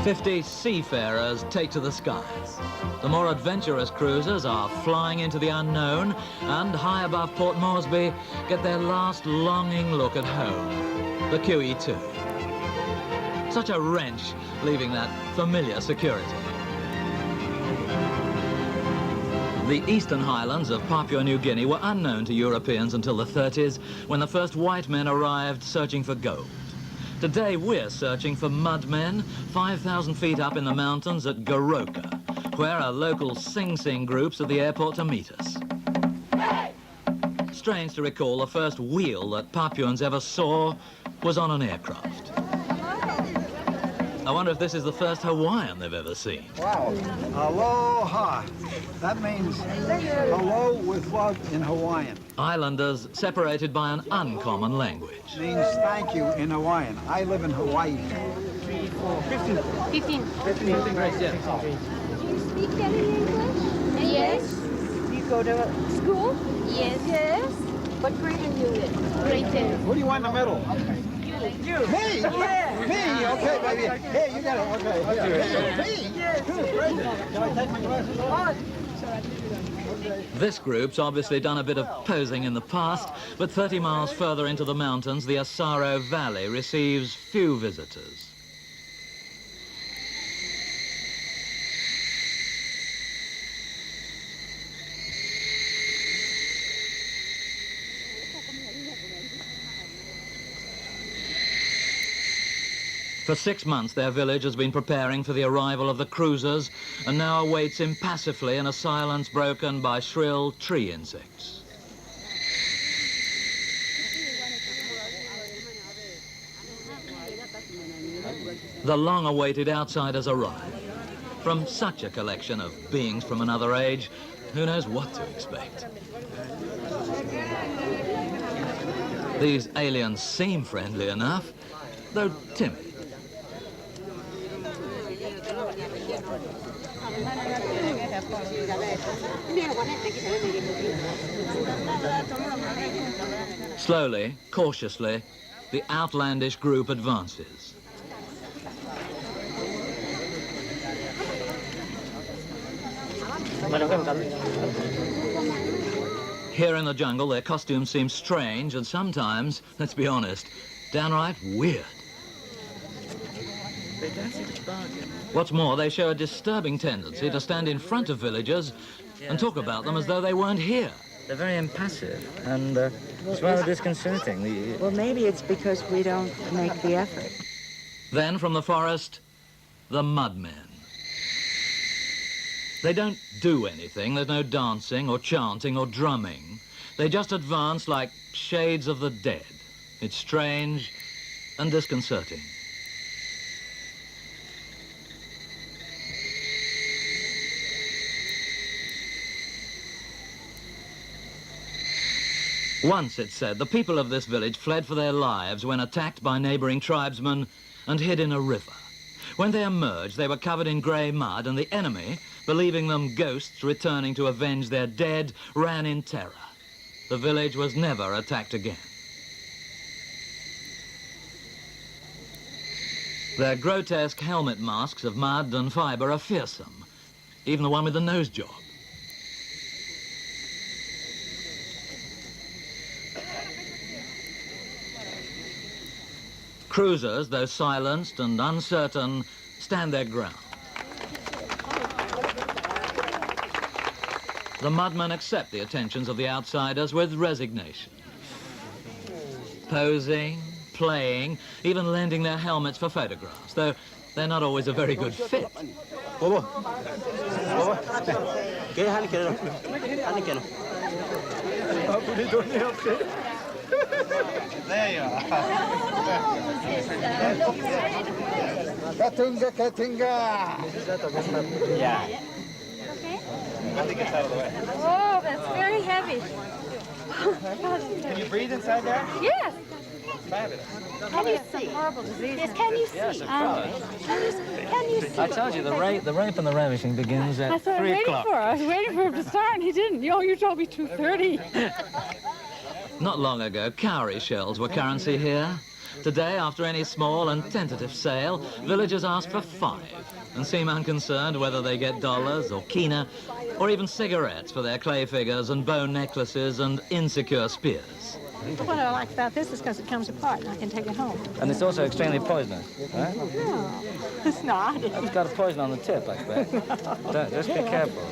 50 seafarers take to the skies. The more adventurous cruisers are flying into the unknown and high above Port Moresby get their last longing look at home, the QE2. Such a wrench leaving that familiar security. The eastern highlands of Papua New Guinea were unknown to Europeans until the 30s, when the first white men arrived searching for gold. Today we're searching for mudmen 5,000 feet up in the mountains at Goroka, where a local Sing Sing group's at the airport to meet us. Strange to recall the first wheel that Papuans ever saw was on an aircraft. I wonder if this is the first Hawaiian they've ever seen. Wow. Aloha. That means hello with love in Hawaiian. Islanders separated by an uncommon language. Means thank you in Hawaiian. I live in Hawaii. 3, 4, 15. 15. 15 grades, yeah. Do you speak any English? Yes. You go to School? Yes. Yes. What grade are you in? Grade 10. What do you want in the middle? you. Me? Yeah. Me? Okay, baby. Hey, you got it. Okay. Me? Yes. Great. Can I take my glasses off? This group's obviously done a bit of posing in the past, but 30 miles further into the mountains, the Asaro Valley receives few visitors. For 6 months, their village has been preparing for the arrival of the cruisers and now awaits impassively in a silence broken by shrill tree insects. The long-awaited outsiders arrive. From such a collection of beings from another age, who knows what to expect? These aliens seem friendly enough, though timid. Slowly, cautiously, the outlandish group advances. Here in the jungle, their costumes seem strange and sometimes, let's be honest, downright weird. They don't seem to bargain. What's more, they show a disturbing tendency to stand in front of villagers and talk about them as though they weren't here. They're very impassive, and it's rather disconcerting. Well, maybe it's because we don't make the effort. Then, from the forest, the mudmen. They don't do anything. There's no dancing or chanting or drumming. They just advance like shades of the dead. It's strange and disconcerting. Once, it's said, the people of this village fled for their lives when attacked by neighboring tribesmen and hid in a river. When they emerged, they were covered in grey mud, and the enemy, believing them ghosts returning to avenge their dead, ran in terror. The village was never attacked again. Their grotesque helmet masks of mud and fibre are fearsome, even the one with the nose job. Cruisers, though silenced and uncertain, stand their ground. The mudmen accept the attentions of the outsiders with resignation. Posing, playing, even lending their helmets for photographs, though they're not always a very good fit. There you are. Katunga, Katunga. Yeah. Okay. I think it's out of the way. Oh, that's very heavy. Can you breathe inside there? Yes. Fabulous. Can you see? Horrible disease. Yes, can you see? Yes, of course. Can you see? I told you, the rape and the ravishing begins at 3 o'clock. I was waiting for him to start, and he didn't. You told me 2:30. Not long ago, cowrie shells were currency here. Today, after any small and tentative sale, villagers ask for 5 and seem unconcerned whether they get dollars or kina or even cigarettes for their clay figures and bone necklaces and insecure spears. What I like about this is because it comes apart and I can take it home. And it's also extremely poisonous, right? No, it's not. It's got a poison on the tip, I expect. Just be careful.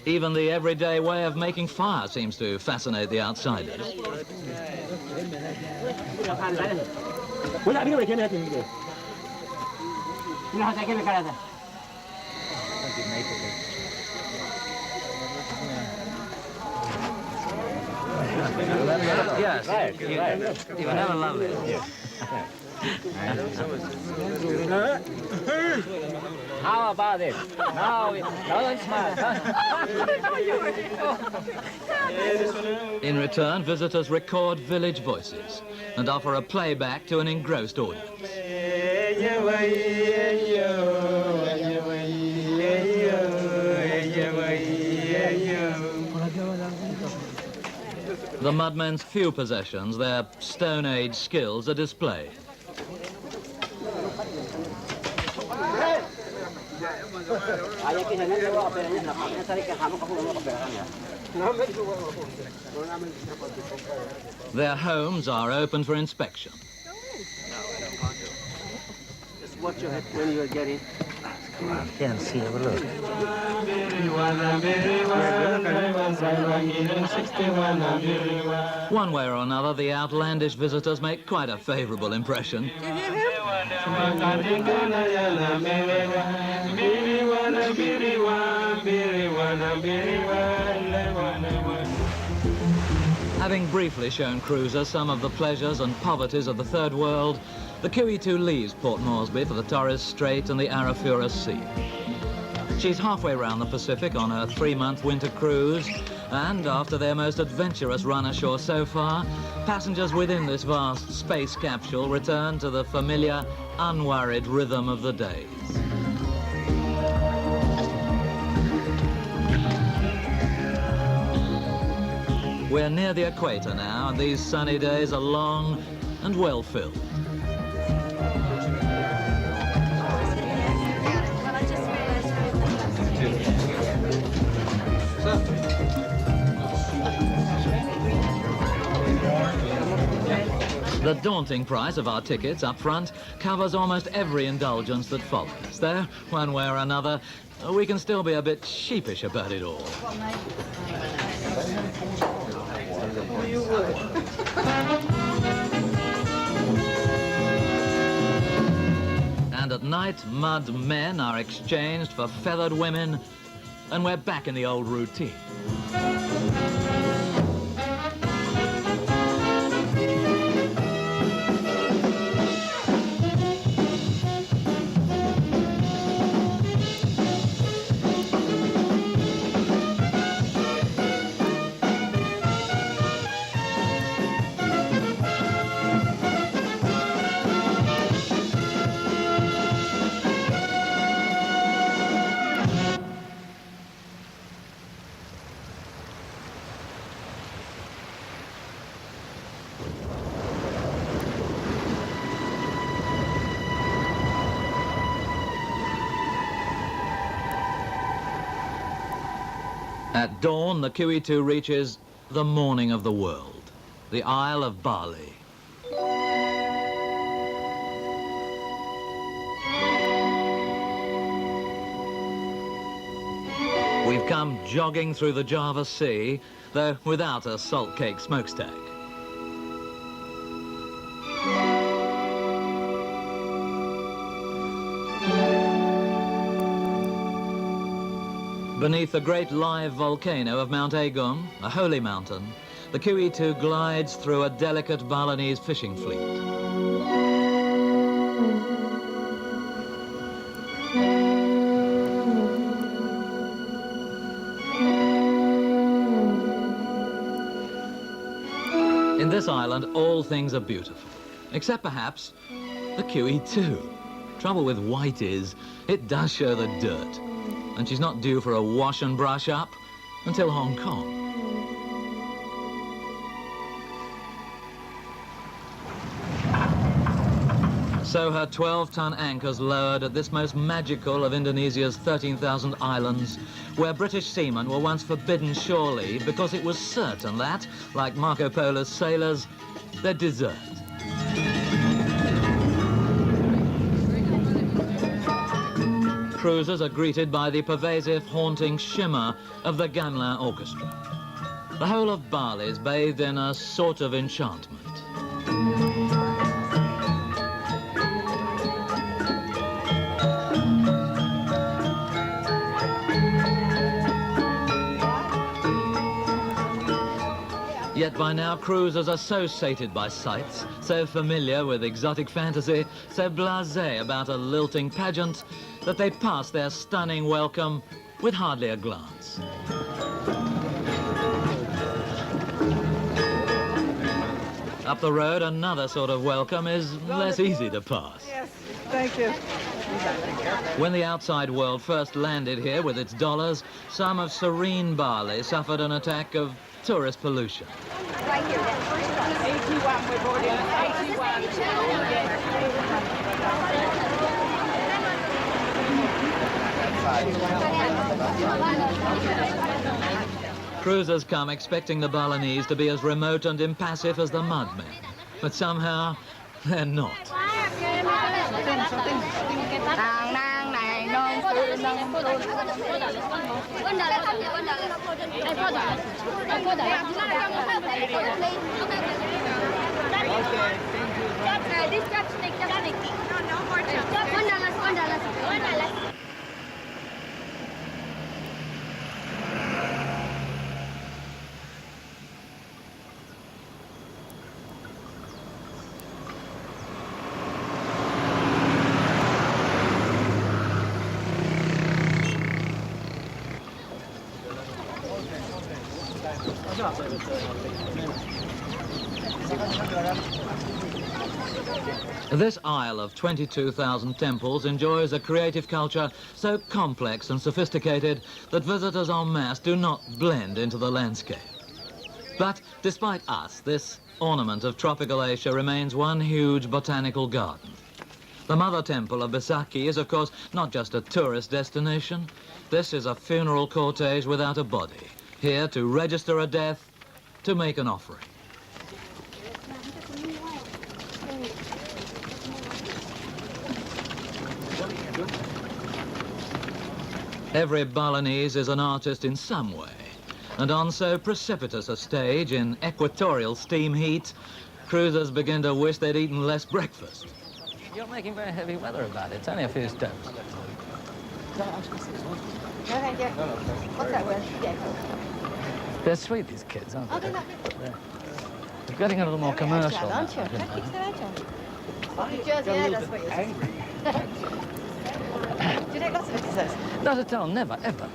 Even the everyday way of making fire seems to fascinate the outsiders. Yes, you never loved it. How about it? Now, don't smile. In return, visitors record village voices and offer a playback to an engrossed audience. The mudmen's few possessions, their Stone Age skills, are displayed. Their homes are open for inspection. Just watch your head when you're getting. Can't see, have a look. One way or another, the outlandish visitors make quite a favorable impression. Having briefly shown cruisers some of the pleasures and poverties of the Third World, the QE2 leaves Port Moresby for the Torres Strait and the Arafura Sea. She's halfway round the Pacific on her 3-month winter cruise, and after their most adventurous run ashore so far, passengers within this vast space capsule return to the familiar, unworried rhythm of the days. We're near the equator now, and these sunny days are long and well-filled. The daunting price of our tickets up front covers almost every indulgence that follows, though, one way or another, we can still be a bit sheepish about it all. And at night, mud men are exchanged for feathered women, and we're back in the old routine. At dawn, the QE2 reaches the morning of the world, the Isle of Bali. We've come jogging through the Java Sea, though without a salt cake smokestack. Beneath the great live volcano of Mount Agung, a holy mountain, the QE2 glides through a delicate Balinese fishing fleet. In this island, all things are beautiful, except perhaps the QE2. Trouble with white is, it does show the dirt. And she's not due for a wash and brush up until Hong Kong. So her 12-ton anchors lowered at this most magical of Indonesia's 13,000 islands, where British seamen were once forbidden shore leave because it was certain that, like Marco Polo's sailors, they'd desert. Cruisers are greeted by the pervasive, haunting shimmer of the gamelan orchestra. The whole of Bali is bathed in a sort of enchantment. Yet by now, cruisers are so sated by sights, so familiar with exotic fantasy, so blasé about a lilting pageant, that they pass their stunning welcome with hardly a glance. Up the road, another sort of welcome is less easy to pass. Yes, thank you. When the outside world first landed here with its dollars, some of serene Bali suffered an attack of tourist pollution. Right here. 81, we've already on 81. Cruisers come expecting the Balinese to be as remote and impassive as the mudmen, but somehow they're not. This isle of 22,000 temples enjoys a creative culture so complex and sophisticated that visitors en masse do not blend into the landscape. But despite us, this ornament of tropical Asia remains one huge botanical garden. The mother temple of Besaki is, of course, not just a tourist destination. This is a funeral cortege without a body, here to register a death, to make an offering. Every Balinese is an artist in some way, and on so precipitous a stage in equatorial steam heat, cruisers begin to wish they'd eaten less breakfast. You're making very heavy weather about it. It's only a few steps. They're sweet, these kids, aren't they? They're getting a little more commercial. Aren't you? Do you take lots of exercise? Not at all, never, ever.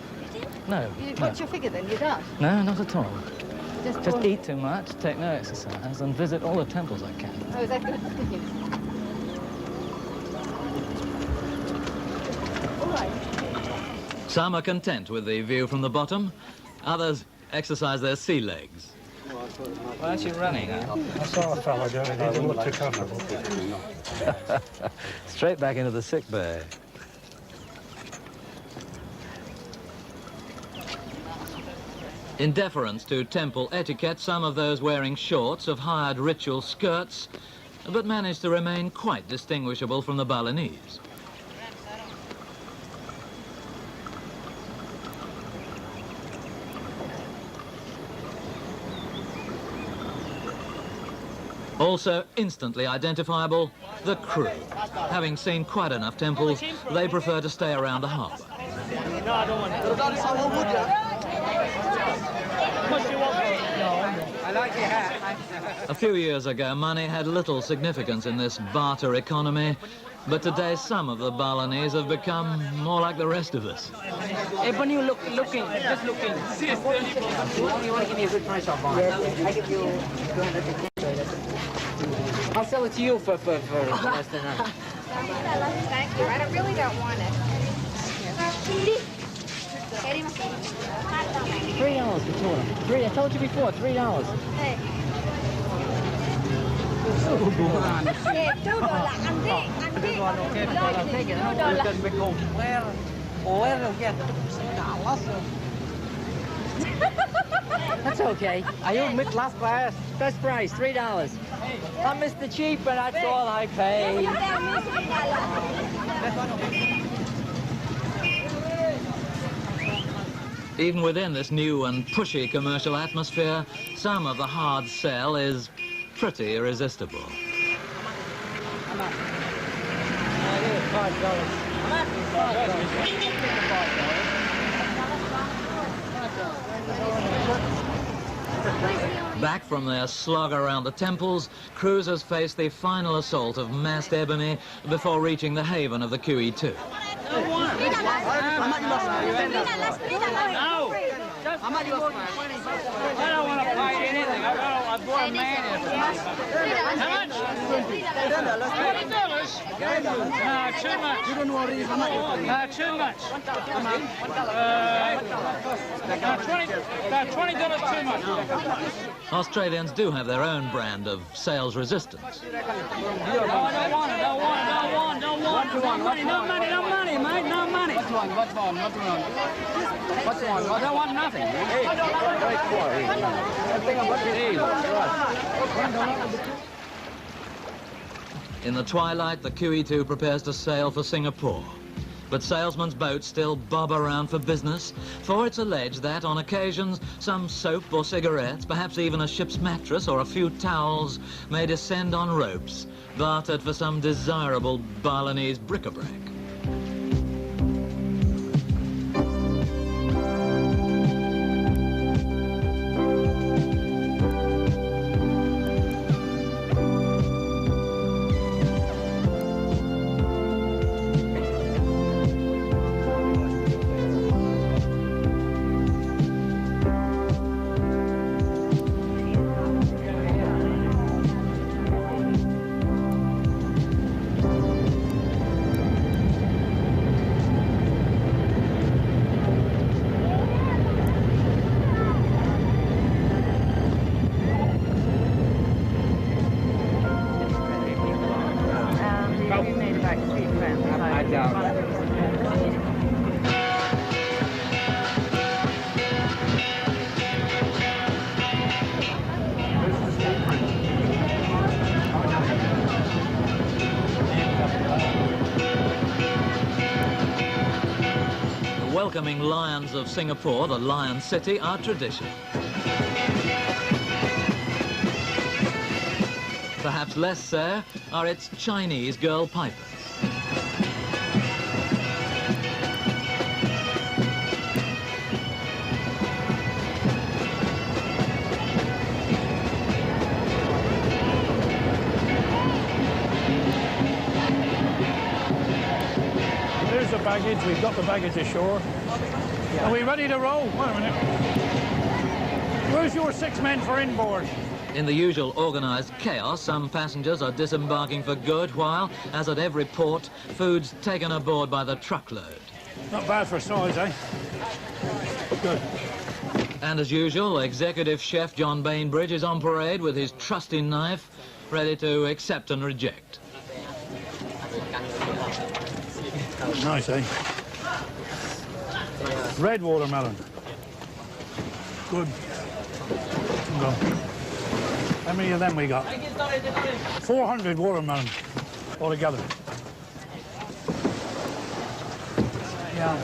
No. What's your figure then? You're done? No, not at all. Just Just eat too much, take no exercise, and visit all the temples I can. Oh, is that good? All right. Some are content with the view from the bottom, others exercise their sea legs. Why aren't you running? I saw a fellow doing it. He didn't look too comfortable. Straight back into the sick bay. In deference to temple etiquette, some of those wearing shorts have hired ritual skirts, but manage to remain quite distinguishable from the Balinese. Also instantly identifiable, the crew. Having seen quite enough temples, they prefer to stay around the harbour. No, I don't want it. I like your hat. A few years ago, money had little significance in this barter economy, but today some of the Balinese have become more like the rest of us. Hey, when you looking, just looking. You want to give me a good price, I'll buy it. Yes, I give you 200. I'll sell it to you for less than that. Thank you. I really don't want it. $3 for 2. I told you before, $3. Hey. That's okay. I own mid last class. Best price, $3. I'm Mr. Cheap, and that's all I pay. Even within this new and pushy commercial atmosphere, some of the hard sell is pretty irresistible. Back from their slog around the temples, cruisers face the final assault of massed ebony before reaching the haven of the QE2. I don't want to fight anything. I bought a man here. How much? $20? No, too much. Too much. $20 too much. Australians do have their own brand of sales resistance. No money, mate, no money. What's wrong? I don't want nothing. In the twilight, the QE2 prepares to sail for Singapore. But salesmen's boats still bob around for business, for it's alleged that on occasions some soap or cigarettes, perhaps even a ship's mattress or a few towels, may descend on ropes, bartered for some desirable Balinese bric-a-brac. Welcoming lions of Singapore, the Lion City, are tradition. Perhaps less so are its Chinese girl pipers. There's the baggage. We've got the baggage ashore. Are we ready to roll? Wait a minute. Where's your 6 men for inboard? In the usual organised chaos, some passengers are disembarking for good, while, as at every port, food's taken aboard by the truckload. Not bad for size, eh? Good. And as usual, Executive Chef John Bainbridge is on parade with his trusty knife, ready to accept and reject. Nice, eh? Red watermelon. Good. Go. How many of them we got? 400 watermelon altogether. Yeah.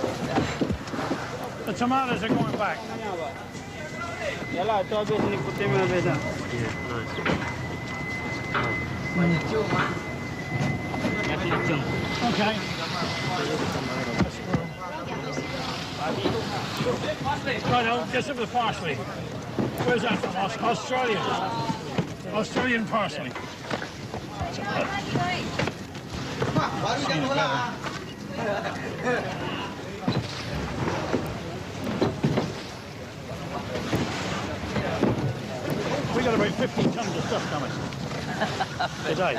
The tomatoes are going back. Yeah, nice. Okay. Right, I'll get some of the parsley. Where's that from? Australia. Australian parsley. We got about 15 tons of stuff coming today,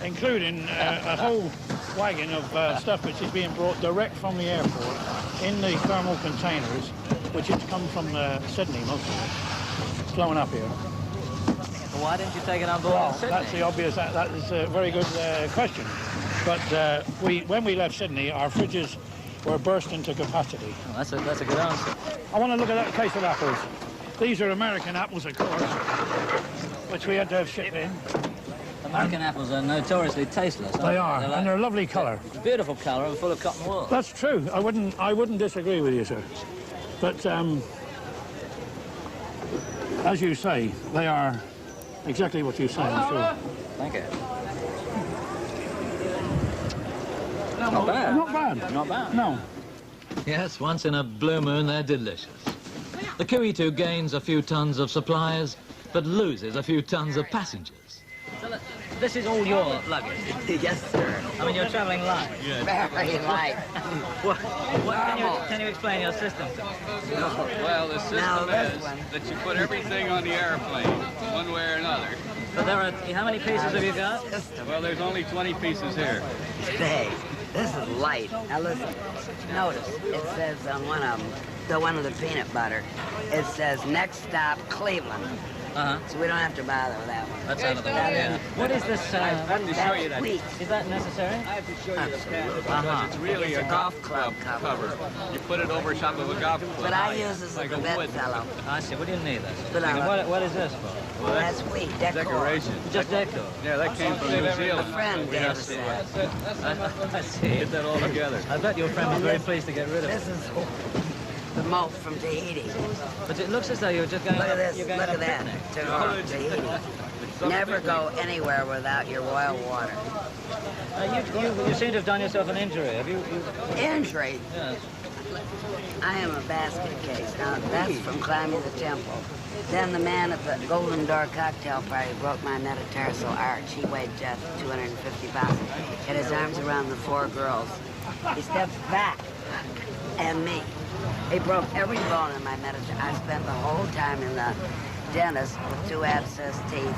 including a whole wagon of stuff which is being brought direct from the airport in the thermal containers, which has come from Sydney, most of it, flowing up here. A Why didn't you take it on board Well, in Sydney? that's the obvious. That is a very good question. But when we left Sydney, our fridges were burst into capacity. Oh, that's a good answer. I want to look at that case of apples. These are American apples, of course, which we had to have shipped in. American apples are notoriously tasteless. They are, and they're a lovely colour. Beautiful colour and full of cotton wool. That's true. I wouldn't disagree with you, sir. But as you say, they are exactly what you say, I'm sure. Thank you. Not bad. Not bad. Not bad. No. Yes, once in a blue moon, they're delicious. The QE2 gains a few tons of supplies, but loses a few tons of passengers. So this is all your luggage? Yes, sir. I mean, you're travelling light. Very light. Can you explain your system to me? Well, the system is that you put everything on the airplane, one way or another. But there are, how many pieces have you got? Well, there's only 20 pieces here. Hey, this is light. Now listen, notice, it says on one of them, the one with the peanut butter, it says next stop Cleveland. So we don't have to bother with that one. That's out of the way, yeah. What is this? I have to show you that. Wheat. Is that necessary? I have to show you the pattern because it's really It's a a golf golf club club cover. You put it over top of a golf club. But I use this like as a a wood. bedfellow. I see. What do you need this? But What is this for? Well, that's wheat, decor. Decoration. Just decor. Yeah, that came from New A Zealand. friend gave us that. I see. Get that all together. I bet your friend was very pleased to get rid of This it. is the moat from Tahiti. But it looks as though you're just going Look at this, you're look going on at a that. picnic. Tahiti. Never go anywhere without your royal water. You seem to have done yourself an injury. Have you? Injury. Yes. I am a basket case. Now, that's from climbing the temple. Then the man at the Golden Door cocktail party broke my metatarsal arch. He weighed just 250 pounds. Had his arms around the four girls. He steps back and me. He broke every bone in my metatarsal. I spent the whole time in the dentist with 2 abscessed teeth,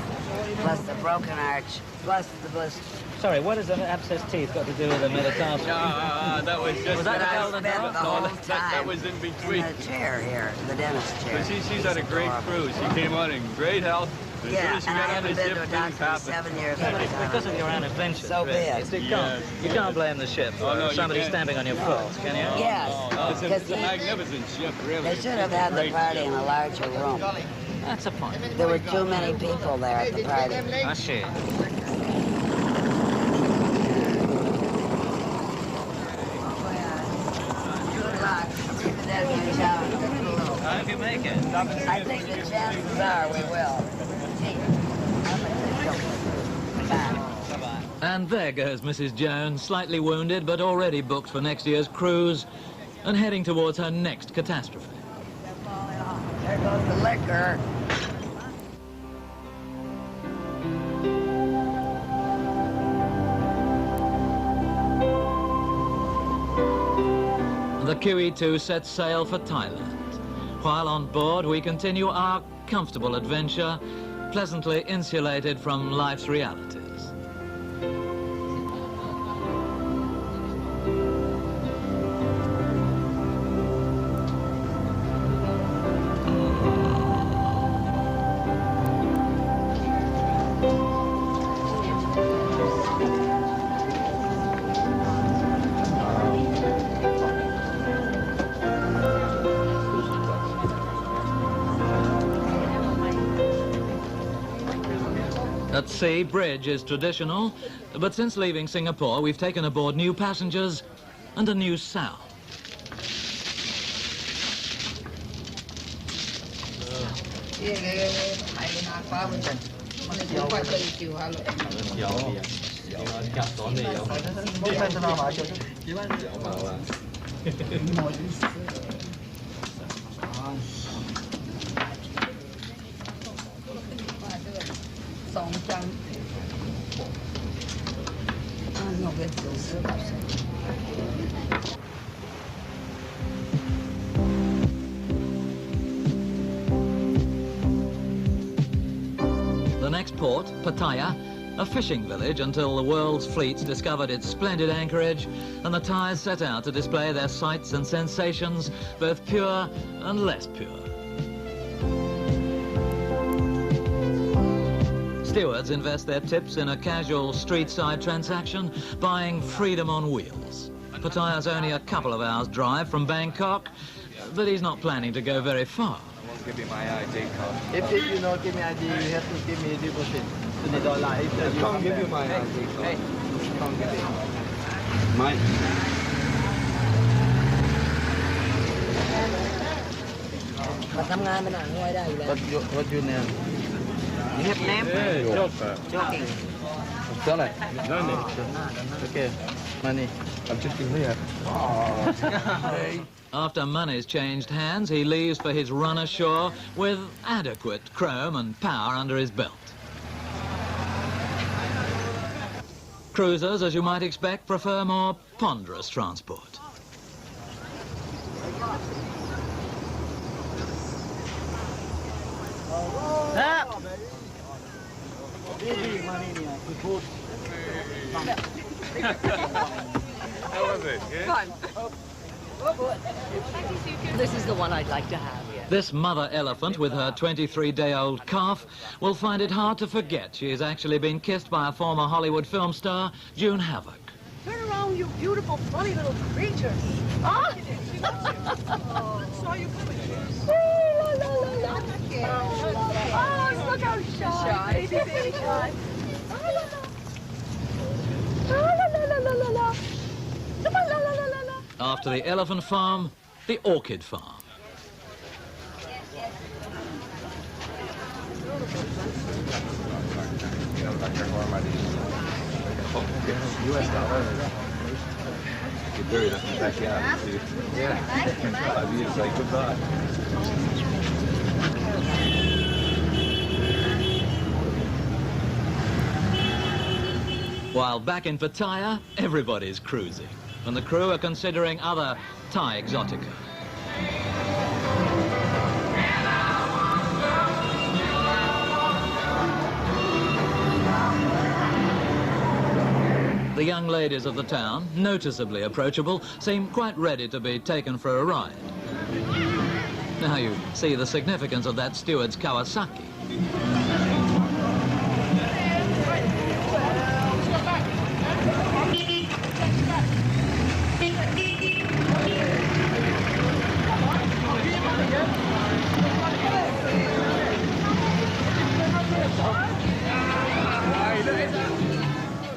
plus the broken arch, plus the blister. Sorry, what has an abscessed teeth got to do with a metatarsal? That was just... Was that But the I Golden spent Door? the whole that time was in between. in the chair here, the dentist chair. But she's had a great cruise. She came on in great health. As soon Yeah, as she and I got on haven't the been ship, to a things doctor in happened. 7 years. But it's because of your own adventure. So bad. You can't blame the ship for no, you somebody can't. stamping on your foot, can you? Yes, It's because a magnificent ship, really. they should have had the party in a larger room. That's a point. There were too many people there at the party. I see. Good luck. See if that goes out. I hope you make it. I think the chances are we will. Bye-bye. And there goes Mrs. Jones, slightly wounded but already booked for next year's cruise and heading towards her next catastrophe. There goes the liquor. The QE2 sets sail for Thailand. While on board, we continue our comfortable adventure, pleasantly insulated from life's realities. At sea, bridge is traditional, but since leaving Singapore, we've taken aboard new passengers and a new sound. The next port, Pattaya, a fishing village until the world's fleets discovered its splendid anchorage and the Thais set out to display their sights and sensations, both pure and less pure. Stewards invest their tips in a casual street-side transaction, buying freedom on wheels. Pattaya's only a couple of hours' drive from Bangkok, but he's not planning to go very far. I won't give you my ID card. If you not give me ID, you have to give me a deposit. $20. I can't give you my ID card. Hey, Can't give you. Mine. What's your name? You have name? Joking. Tell it. Okay, money. I'm just in here. After money's changed hands, he leaves for his run ashore with adequate chrome and power under his belt. Cruisers, as you might expect, prefer more ponderous transport. How was it? Yeah? This is the one I'd like to have, yeah. This mother elephant with her 23-day-old calf will find it hard to forget she has actually been kissed by a former Hollywood film star, June Havoc. Turn around, you beautiful, funny little creature. Ah! Saw you coming. Oh, la, la, la, la. Oh, look how shy. Baby shy. Oh, la, la. Oh, la, la, la, la, la. Come on, la, la, la, la, la. After the elephant farm, the orchid farm. US dollar. Get buried up in the backyard. Yeah. I'll be to say goodbye. While back in Pattaya, everybody's cruising, and the crew are considering other Thai exotica. The young ladies of the town, noticeably approachable, seem quite ready to be taken for a ride. Now you see the significance of that steward's Kawasaki.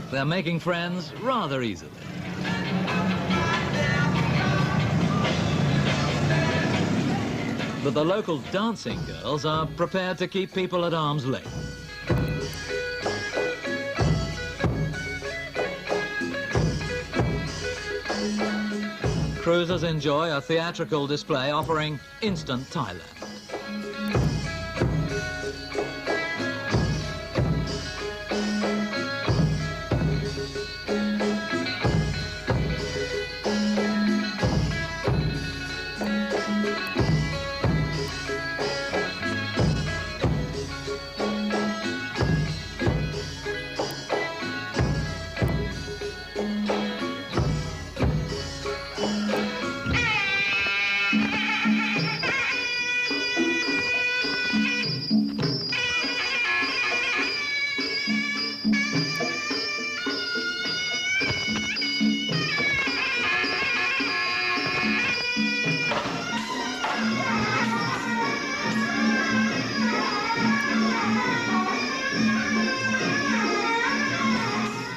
They're making friends rather easily. But the local dancing girls are prepared to keep people at arm's length. Cruisers enjoy a theatrical display offering instant Thailand.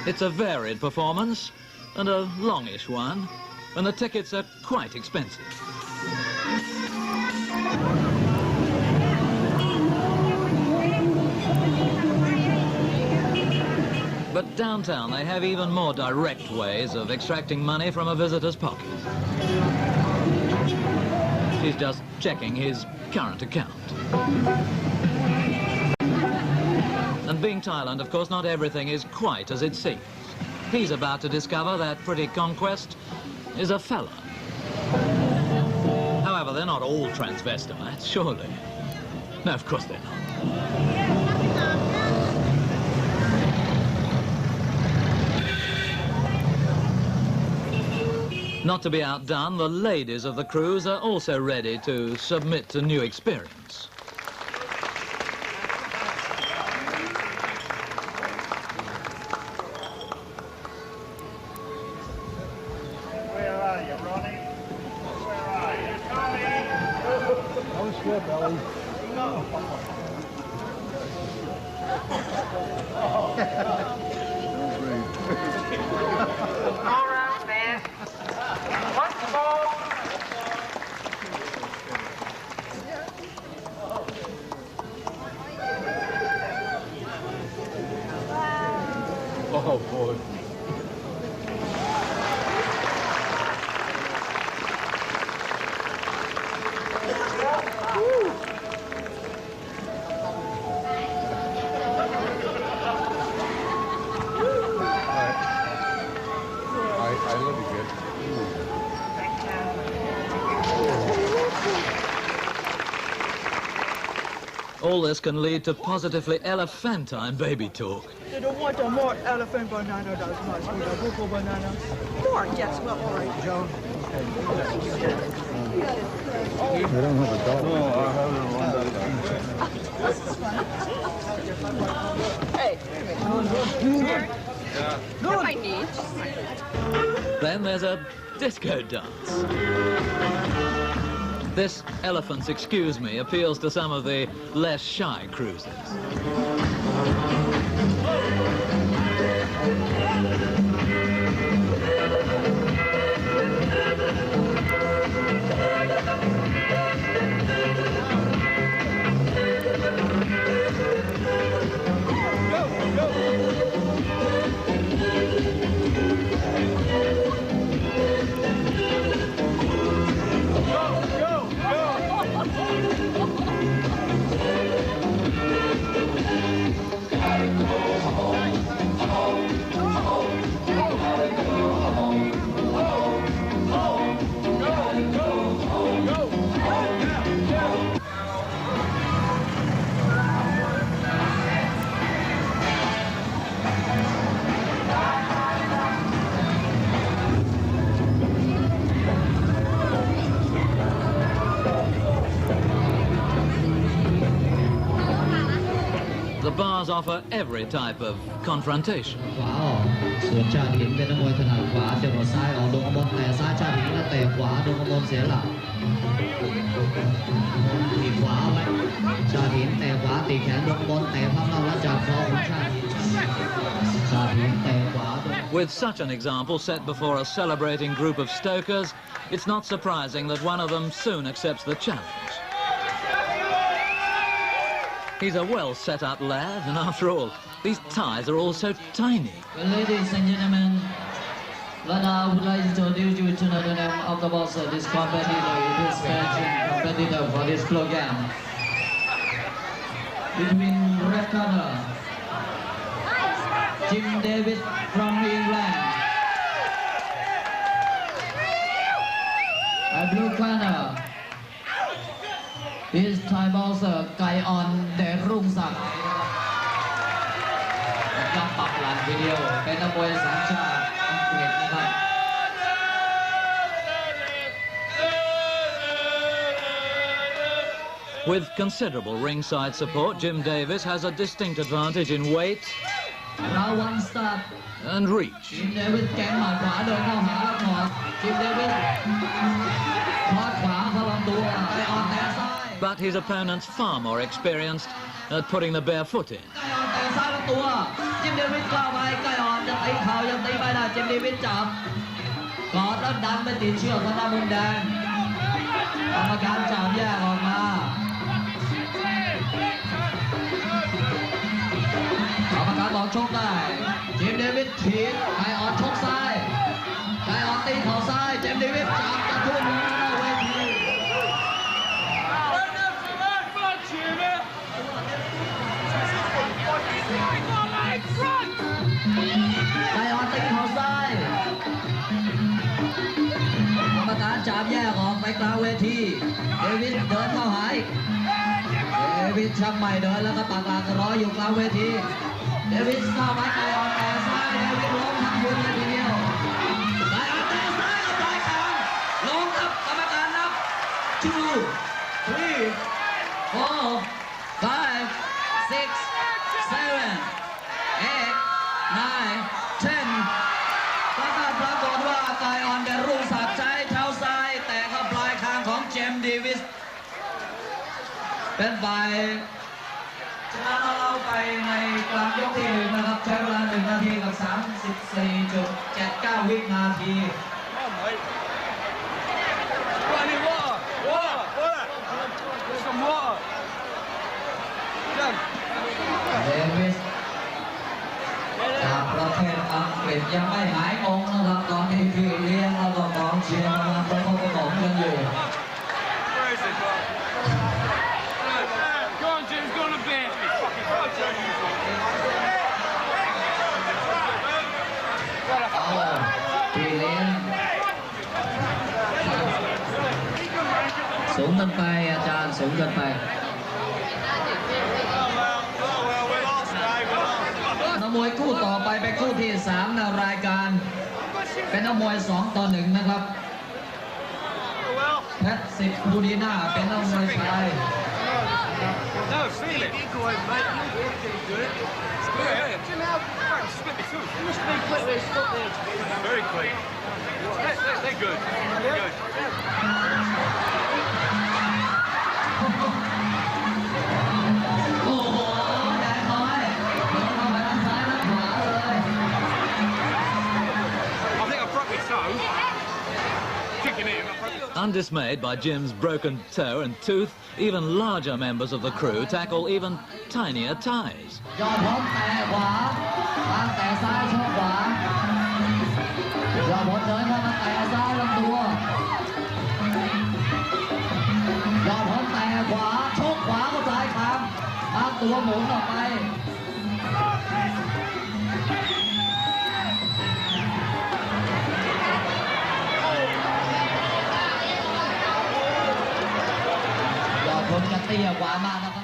It's a varied performance, and a longish one, and the tickets are quite expensive. But downtown they have even more direct ways of extracting money from a visitor's pocket. He's just checking his current account. And being Thailand, of course, not everything is quite as it seems. He's about to discover that pretty conquest is a fella. However, they're not all transvestites, surely. No, of course they're not. Not to be outdone, the ladies of the cruise are also ready to submit to new experience. your belly. All right, man. What's the ball? Oh, boy. I love you, kid. All this can lead to positively elephantine baby talk. You don't want a more elephant banana, that's much. With a buko banana. More, yes, well, all right. Joe. They don't have a dog. No, I haven't Hey. No, I need. Then there's a disco dance. This elephant's excuse me appeals to some of the less shy cruisers. The bars offer every type of confrontation. ขวาออกส่วนชาติหินเป็นนักมวยถนัดขวาเจาะซ้ายออกลงกระมนแต่ซ้ายชาติหินแล้วเตะขวาลงกระมนเสียหลักตีขวาไว้ชาติหินเตะขวาตีแขนลงกระมนเตะพับเข้าแล้วจับคอของชาติหินเตะขวา With such an example set before a celebrating group of stokers, it's not surprising that one of them soon accepts the challenge. He's a well-set-up lad, and after all, these ties are all so tiny. Ladies and gentlemen, I would like to introduce you to the name of the boss of this competitor, this competitor for this program. Between red corner, Jim Davis from England. And blue corner, his Thai boxer, Kai On De Rung Sak. นักปักหลังทีเดียวเป็นนักมวยสัญชาติอังกฤษนะครับ With considerable ringside support, Jim Davis has a distinct advantage in weight Round one start. and reach. Jim Davis แกงหมัดขวาเดินเข้าหาแล้วถอด Jim Davis ทอดขวาเข้าลำตัวไปออนแต่ซ้าย But his opponent's far more experienced at putting the bare foot in. ไก่ออนแต่ซ้ายลำตัว Jim Davis เข้าไปไก่ออนจะตีเข่ายังตีไม่ได้ Jim Davis จับกอดแล้วดันไปติดเชือกทางด้านมุมแดงกรรมการจับแยกออกมากรรมการบอกชกได้ Jim Davis ถีบไก่ออนชกซ้ายไก่ออนตีเข่าซ้าย Jim Davis จับจะทุ่มลงหน้าเวที ไก่ออนตีเข่าซ้ายกรรมการจับแยกออกไปกลางเวทีเดวิดเดินเข้าหาอีกเดวิดชักใหม่เดินแล้วก็ปักหลักรออยู่กลางเวทีเดวิดเข้าไปไก่ออนแต่ซ้ายเดวิดล้มทั้งยืนเลยทีเดียวไก่ออนแต่ซ้ายกับปลายคางลงครับกรรมการนับ 2 3 4 5 6 7 8 9 10แล้วก็ปรากฏว่าไก่ออนเดรุ่งศักดิ์ใช้เท้าซ้ายแตะเข้าปลายคางของเจมส์เดวิส เป็นฝ่ายชนะเราไปในกลางยกที่1นะครับใช้เวลา1 นาทีกับ 34.79 วินาที เดวิสจากประเทศอังกฤษยังไม่หายงงนะครับตอนนี้พี่เลี้ยงแล้วก็กองเชียร์กำลังประคบประหงมกันอยู่พี่เลี้ยงสูงเกินไปอาจารย์สูงเกินไปนักมวยคู่ต่อไปเป็นคู่ที่3ในรายการเป็นนักมวย2 ต่อ 1นะครับเพชรสิทธิ์บูดีน่าเป็นนักมวยชายUndismayed by Jim's broken toe and tooth, even larger members of the crew tackle even tinier ties. ยอดพลแตะขวาทางแตะซ้ายชกขวายอดพลเดินเข้ามาแตะซ้ายลำตัวยอดพลแตะขวาชกขวาก็ซ้ายคางทางตัวหมุนออกไป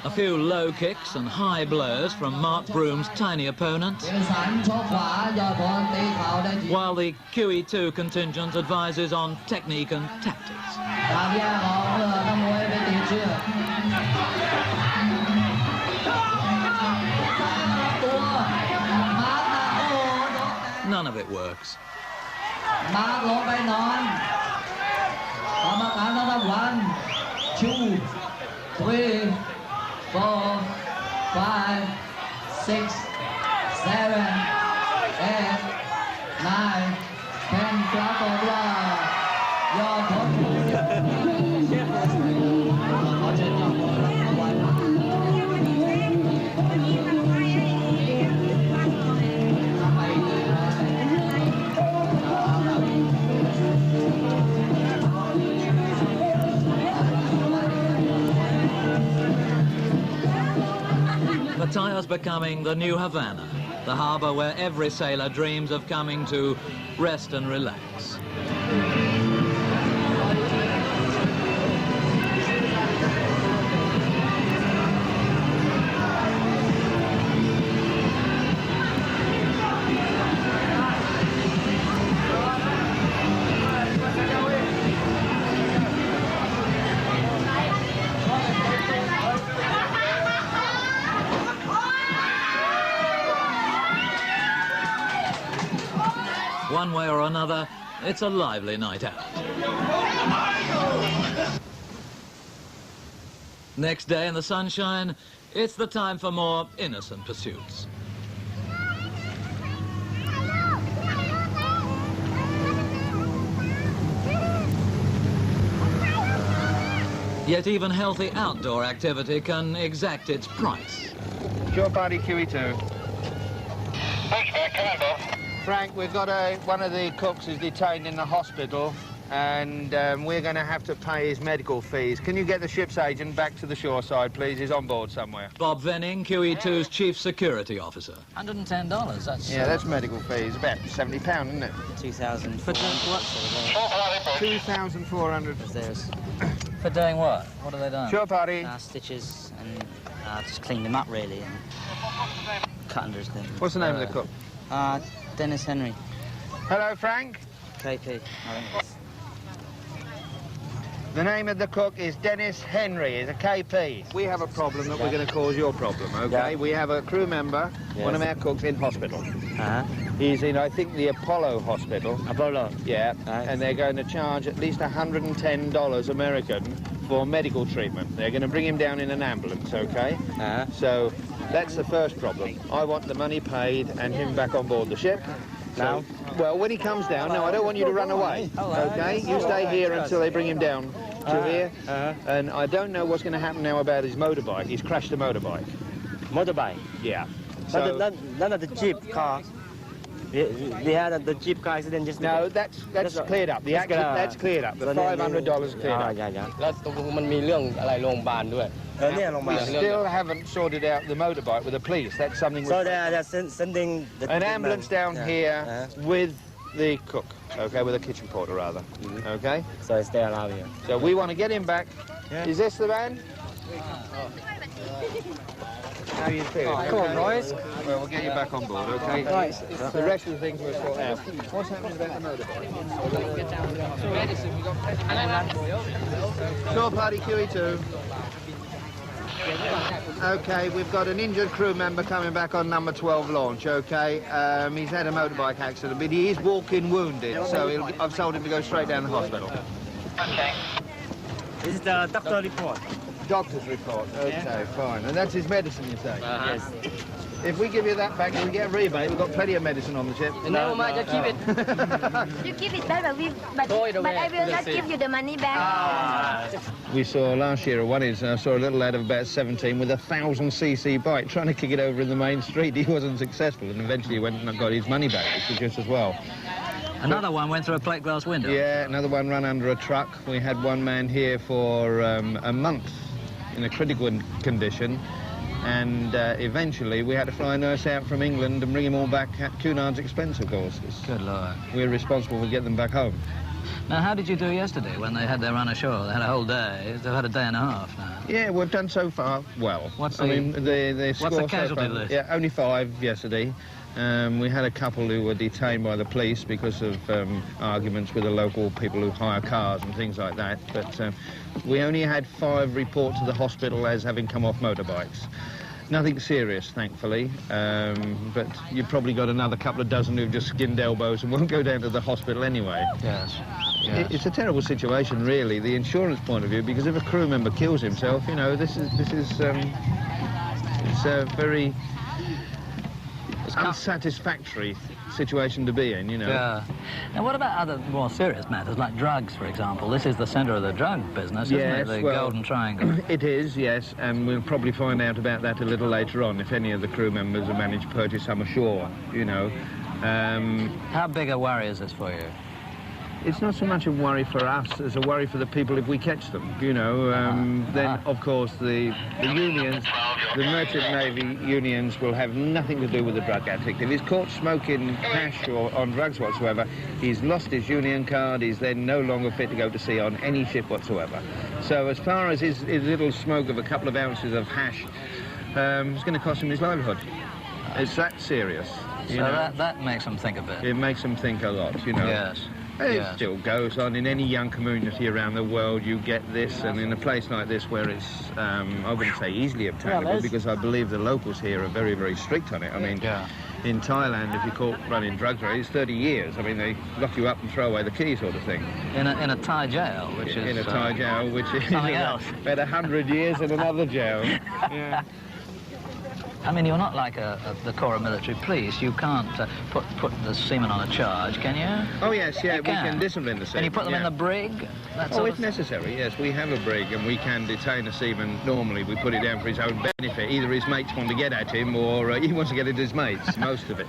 A few low kicks and high blows from Mark Broom's tiny opponent, while the QE2 contingent advises on technique and tactics. None of it works. 3, 4, 5, 6, 7, 8, 9, 10 ปรากฏว่ายอดพลขอเชิญยอดพลไว้ Pattaya is becoming the new Havana, the harbour where every sailor dreams of coming to rest and relax. One way or another, it's a lively night out. Next day in the sunshine, it's the time for more innocent pursuits. Yet even healthy outdoor activity can exact its price. Your party QE2. Frank, we've got one of the cooks is detained in the hospital, and we're going to have to pay his medical fees. Can you get the ship's agent back to the shore side, please? He's on board somewhere. Bob Venning, QE2's chief security officer. $110, that's... Yeah, that's medical fees. About £70, isn't it? 2,000. For doing what? 2,400. There's For doing what? What have they done? Shore party. stitches and just clean them up, really, and cut under his thing. What's the name of the cook? Dennis Henry. Hello, Frank. KP, I think it is. The name of the cook is Dennis Henry. He's a KP. We have a problem that we're going to cause your problem, OK? Yeah. We have a crew member, one of our cooks, in hospital. He's in, I think, the Apollo Hospital. Apollo? Yeah, Right. and they're going to charge at least $110 American for medical treatment. They're going to bring him down in an ambulance, okay? So that's the first problem. I want the money paid and him back on board the ship. Now? Well, when he comes down, no, I don't want you to run away, okay? You stay here until they bring him down to here. And I don't know what's going to happen now about his motorbike. He's crashed a motorbike. Motorbike? Yeah. So, none of the Jeep car. We had the Jeep car accident just no, that's cleared up. The accident, that's cleared up. The $500 cleared up. We still haven't sorted out the motorbike with the police. That's something. So they're sending an ambulance down here with the cook, okay, with a kitchen porter rather, okay. So it's there now here. So we want to get him back. Is this the van? How you feeling? Come on, boys. Well, we'll get you back on board, okay? Right. The rest of the things we'll sort out. What's happening about the motorbike? Tour party QE2. Okay, we've got an injured crew member coming back on number 12 launch, okay? He's had a motorbike accident, but he is walking wounded, so I've told him to go straight down the hospital. Okay. This is the doctor report. Doctor's report, okay, fine. And that's his medicine, you say? Yes. If we give you that back, we get a rebate. We've got plenty of medicine on the ship. No, just keep it. You keep it back, but I will not give you the money back. We saw last year at one incident, I saw a little lad of about 17 with a 1,000cc bike trying to kick it over in the main street. He wasn't successful, and eventually he went and got his money back, which was just as well. Another one went through a plate glass window. Yeah, another one ran under a truck. We had one man here for a month in a critical condition, and eventually we had to fly a nurse out from England and bring him all back at Cunard's expense, of course. Good Lord. We're responsible for getting them back home. Now, how did you do yesterday when they had their run ashore? They had a whole day. They've had a day and a half now. Yeah, we've done so far well. What's the So casualty list? Yeah, only 5 yesterday. We had a couple who were detained by the police because of arguments with the local people who hire cars and things like that. But we only had 5 reports to the hospital as having come off motorbikes. Nothing serious, thankfully, but you've probably got another couple of dozen who've just skinned elbows and won't go down to the hospital anany. Yes. It's a terrible situation, really, the insurance point of view, because if a crew member kills himself, you know, this is it's a very unsatisfactory situation to be in, you know. Yeah. Now, what about other more serious matters, like drugs, for example? This is the centre of the drug business, isn't it? The Golden Triangle. It is, yes, and we'll probably find out about that a little later on if any of the crew members have managed to purchase some ashore, you know. How big a worry is this for you? It's not so much a worry for us as a worry for the people if we catch them, you know. Then, of course, the unions, the Merchant Navy unions will have nothing to do with the drug addict. If he's caught smoking hash or on drugs whatsoever, he's lost his union card, he's then no longer fit to go to sea on any ship whatsoever. So as far as his little smoke of a couple of ounces of hash, it's going to cost him his livelihood. It's that serious. So that makes them think a bit. It makes them think a lot, you know. Yes. It still goes on. In any young community around the world, you get this, and in a place like this where it's, I wouldn't say easily obtainable, because I believe the locals here are very, very strict on it. I mean, in Thailand, if you're caught running drugs, it's 30 years. I mean, they lock you up and throw away the key sort of thing. In a Thai jail, which is... In a Thai jail, which is something else. About 100 years in another jail. Yeah. I mean, you're not like the Corps of Military Police. You can't put the seamen on a charge, can you? Oh, yes, yeah, we can discipline the seamen. Can you put them in the brig? If necessary, yes. We have a brig, and we can detain a seaman. Normally, we put it down for his own benefit. Either his mates want to get at him, or he wants to get at his mates. Most of it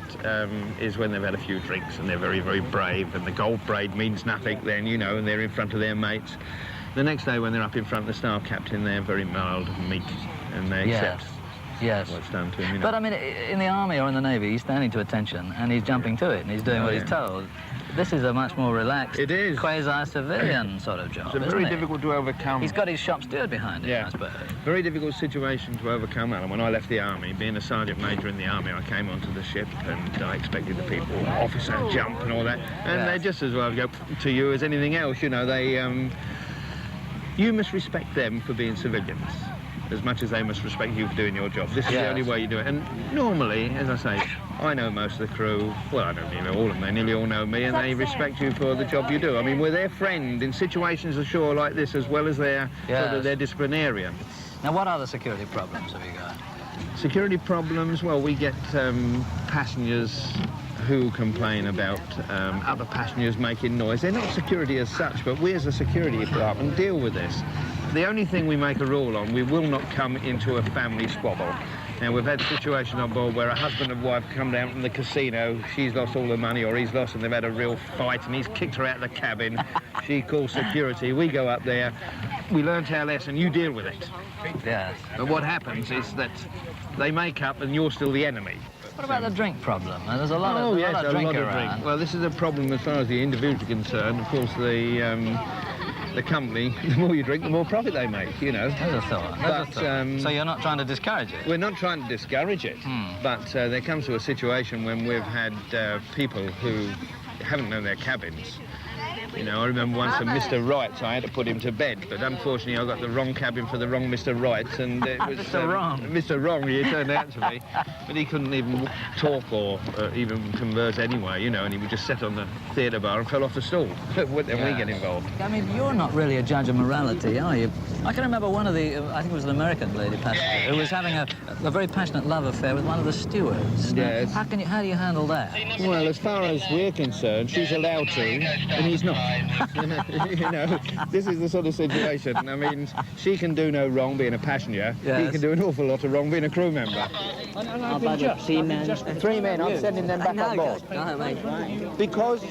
is when they've had a few drinks, and they're very, very brave, and the gold braid means nothing then, you know, and they're in front of their mates. The next day, when they're up in front of the staff captain, they're very mild and meek, and they accept. Yes. What's done to him, you know. But, I mean, in the army or in the Navy, he's standing to attention, and he's jumping to it, and he's doing what he's told. This is a much more relaxed, quasi-civilian sort of job, It's very difficult to overcome. He's got his shop steward behind him, I suppose. Very difficult situation to overcome, Alan. When I left the army, being a sergeant major in the army, I came onto the ship, and I expected the people, officer, jump and all that, and they just as well go to you as anything else, you know. They, you must respect them for being civilians. as much as they must respect you for doing your job. This is the only way you do it. And normally, as I say, I know most of the crew. Well, I don't know all of them. They nearly all know me, and they respect you for the job you do. I mean, we're their friend in situations ashore like this, as well as their sort of their disciplinarian. Now, what other security problems have you got? Security problems, well, we get passengers who complain about other passengers making noise. They're not security as such, but we as a security department deal with this. The only thing we make a rule on, we will not come into a family squabble. Now, we've had situations on board where a husband and wife come down from the casino, she's lost all the money or he's lost, and they've had a real fight and he's kicked her out of the cabin. She calls security, we go up there, we learnt our lesson, you deal with it. Yes. But what happens is that they make up and you're still the enemy. What about the drink problem? There's a lot of, a lot of drink drink. around. Well, this is a problem as far as the individual is concerned. Of course, the company, the more you drink, the more profit they make, you know. There's a thought. So you're not trying to discourage it? We're not trying to discourage it, but there comes to a situation when we've had people who haven't known their cabins. You know, I remember once a Mr. Wright, I had to put him to bed, but unfortunately I got the wrong cabin for the wrong Mr. Wright, and it was... Mr. Wrong? Mr. Wrong, he turned out to be. But he couldn't even talk or even converse anyway, you know, and he would just sit on the theatre bar and fell off the stool. When we get involved. I mean, you're not really a judge of morality, are you? I can remember one of the, I think it was an American lady passenger, who was having a very passionate love affair with one of the stewards. Yes. How do you handle that? Well, as far as we're concerned, she's allowed to, and he's not. You know, this is the sort of situation. I mean, she can do no wrong being a passenger. Yes. He can do an awful lot of wrong being a crew member. How about 3 men? 3 men, I'm sending them back on board. Because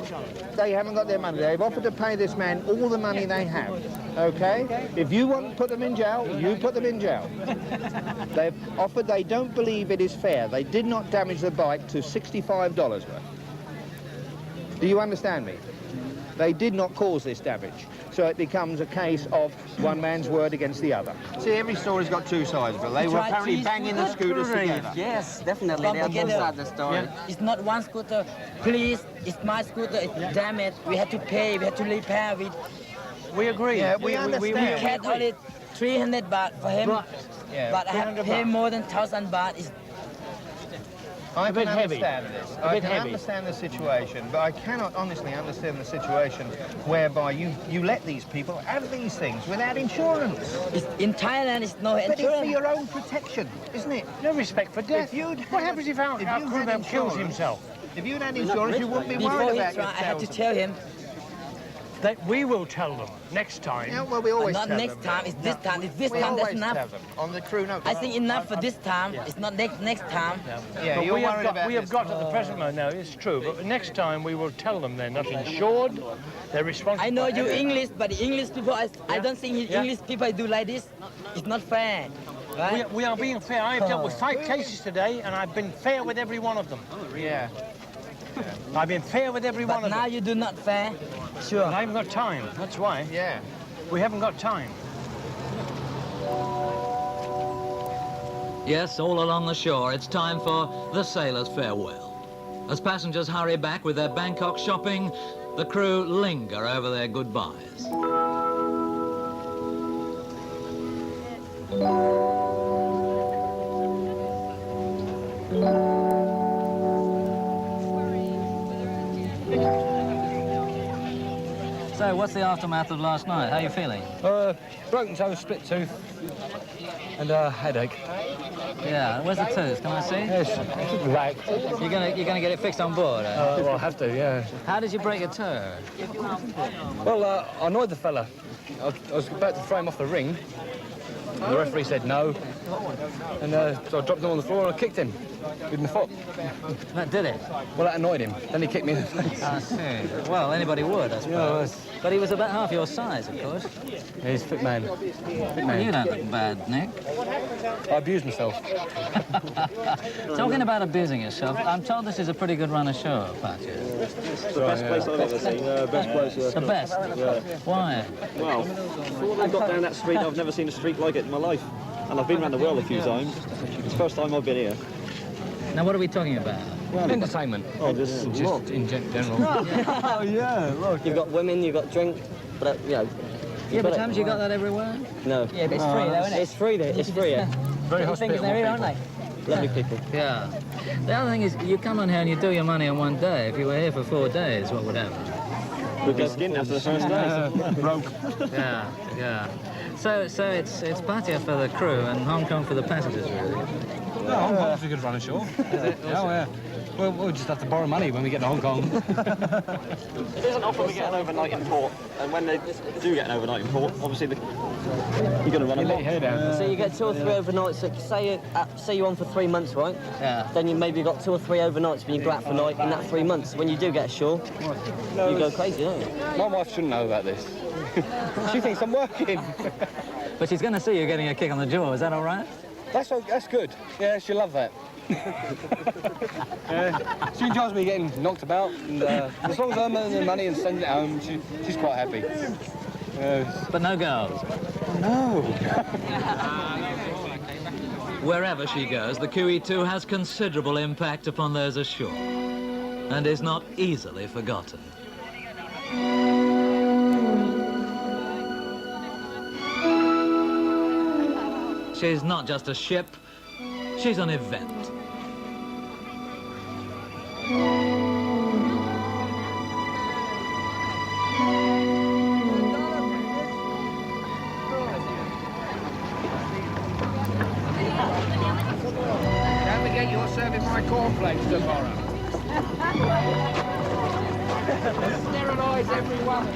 they haven't got their money. They've offered to pay this man all the money they have, okay? If you want to put them in jail, you put them in jail. They've offered, they don't believe it is fair. They did not damage the bike to $65 worth. Do you understand me? They did not cause this damage. So it becomes a case of one man's word against the other. See, every story's got 2 sides, but they were apparently banging the scooters together. Yes, definitely. They are both sides of the story. Yeah. It's not one scooter. Please, it's my scooter. It's damaged. We had to pay. We had to repair it. We agree. Yeah, we understand. We had only 300 baht for him, but I have to pay more than 1,000 baht. I can understand this. I can understand the situation, but I cannot honestly understand the situation whereby you let these people have these things without insurance. In Thailand, it's no insurance. But it's for your own protection, isn't it? No respect for death. What happens if our crew member kills himself? If you'd had insurance, you wouldn't be worried about yourself. I had to tell him. That we will tell them next time. Yeah, well, we always not tell next them. time. It's this time. It's this we time. That's always enough. tell them on the crew note. I think enough for this time. It's not next time. Yeah, you're worried about we have got at the present moment now. It's true, but next time we will tell them they're not insured. They're responsible. I know you English, but the English people, I don't think English people do like this. It's not fair. Right? We are being fair. I have dealt with 5 cases today, and I've been fair with every one of them. Yeah. I've been fair with every one of them. But now you do not fair. Sure. I haven't got time. That's why. Yeah. We haven't got time. Yes, all along the shore, it's time for the sailor's farewell. As passengers hurry back with their Bangkok shopping, the crew linger over their goodbyes. So, what's the aftermath of last night? How are you feeling? Broken toe, split tooth, and a headache. Yeah, where's the tooth? Can I see? Yes, it's black. You're gonna get it fixed on board, eh? Well, I have to, yeah. How did you break your toe? Well, I annoyed the fella. I was about to throw him off the ring. And the referee said no. And so I dropped him on the floor and I kicked him with my foot. That did it? Well, that annoyed him. Then he kicked me in the face. I see. Well, anybody would, I suppose. Yeah, but he was about half your size, of course. Yeah, he's a fit man. Well, you don't look bad, Nick. I abused myself. Talking about abusing yourself, I'm told this is a pretty good run ashore, Pattaya. It's the best place I've ever seen. Best place. The best? Yeah. Why? Well, before I got down that street, I've never seen a street like it in my life. And I've been around the world a few times. It's the first time I've been here. Now, what are we talking about? Well, entertainment. Oh, just in general. Oh, yeah, look. You've got women, you've got drink, but, you know, Yeah, but haven't you got that everywhere? No. Yeah, but it's free though, isn't it? It's free there. It's free, yeah. Very I think they're here, aren't they? Lovely people. Yeah. The other thing is, you come on here and you do your money in one day. If you were here for 4 days, what would happen? We'd go skinned after the first day. Broke. Yeah, yeah. So it's Pattaya for the crew and Hong Kong for the passengers, really. No, Hong Kong's a good run ashore. Is it? Oh, yeah. We'll just have to borrow money when we get to Hong Kong. It isn't often we get an overnight in port, and when they do get an overnight in port, obviously you're going to run a lot. So you get 2 or 3 overnights. So say you're on for 3 months, right? Yeah. Then you maybe got 2 or 3 overnights when you go out for night in that 3 months. When you do get ashore, you go crazy, don't you? My wife shouldn't know about this. She thinks I'm working. But she's going to see you getting a kick on the jaw. Is that all right? That's good. Yeah, she'll love that. She enjoys me getting knocked about, and as long as I'm earning the money and sending it home, she's quite happy. But no girls? No. Wherever she goes, the QE2 has considerable impact upon those ashore and is not easily forgotten. She's not just a ship, she's an event. Don't forget you're serving my cornflakes tomorrow. Sterilise everyone.